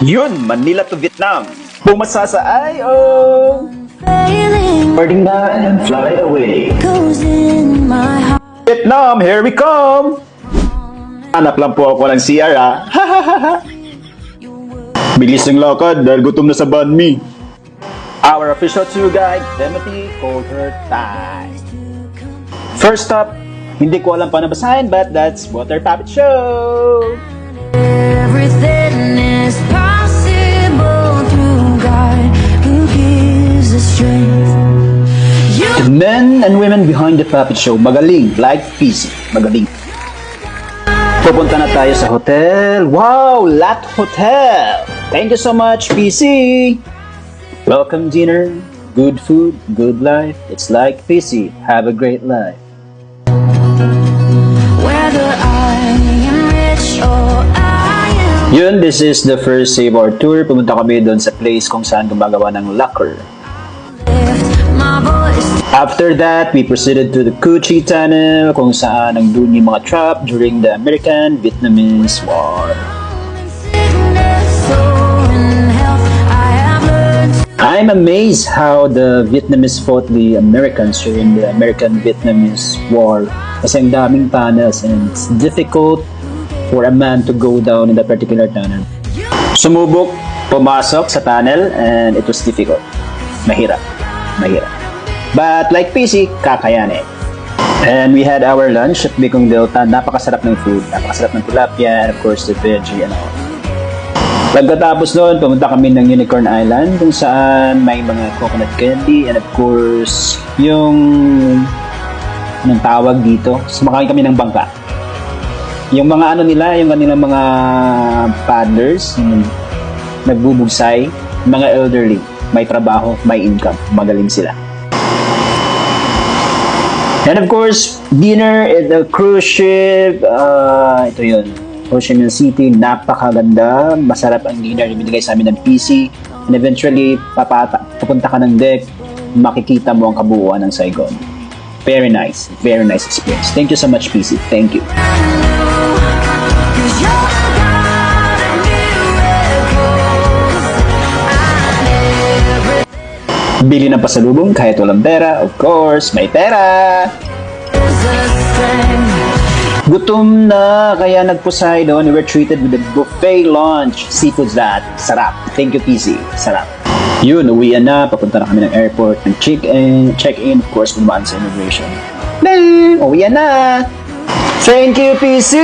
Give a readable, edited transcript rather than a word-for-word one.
Yun, Manila to Vietnam. Pumasa sa IO. Boarding na and fly away. Vietnam, here we come. Hanap lang po ako ng CR Bilis ng lakad dahil gutom na sa banh mi. Our official tour guide, Timothy Coulter Thai. First stop, hindi ko alam paano basahin but that's Water Puppet Show. Everything is possible through God who gives us strength. The men and women behind the puppet show, magaling, like PC, magaling. Pupunta na tayo sa hotel. Wow, Lat Hotel. Thank you so much, PC. Welcome dinner, good food, good life. It's like PC. Have a great life. Whether I am rich or I am Yun, this is the first Save Our Tour. Pumunta kami doon sa place kung saan gumagawa ng lacquer. left, my voice After that, we proceeded to the Cu Chi Tunnel kung saan nandun yung mga trap during the American-Vietnamese War. in sickness, so in health I have learned I'm amazed how the Vietnamese fought the Americans during the American-Vietnamese War. Kasi ang daming tunnels and it's difficult for a man to go down in that particular tunnel. Sumubok, pumasok sa tunnel and it was difficult. Mahirap. But like PC, kakayanin. And we had our lunch at Bicong Delta. Napakasarap ng food. Napakasarap ng tilapia and of course the veggie and all. Pagkatapos noon, pumunta kami ng Unicorn Island kung saan may mga coconut candy and of course yung anong tawag dito, sumakay kami ng bangka. Yung mga ano nila, yung kanilang mga paddlers, yung nagbubugsay, mga elderly, may trabaho, may income, magaling sila. And of course, dinner at the cruise ship, ito yun, Ho Chi Minh City, napakaganda, masarap ang dinner, ibinigay sa amin ng PC, and eventually, papunta ka ng deck, makikita mo ang kabuuan ng Saigon. Very nice experience. Thank you so much, PC. Thank you. 'cause you're the God of miracles. Bili ng pasalubong kahit walang pera. Of course, may pera! Gutom na, kaya nag-Poseidon. We were treated with a buffet lunch. Seafood's that. Sarap. Thank you, PC. Sarap. Yun, uwian na. Papunta na kami ng airport. Ng check-in. Of course, bumaan sa immigration. Uwian na! Thank you, PC!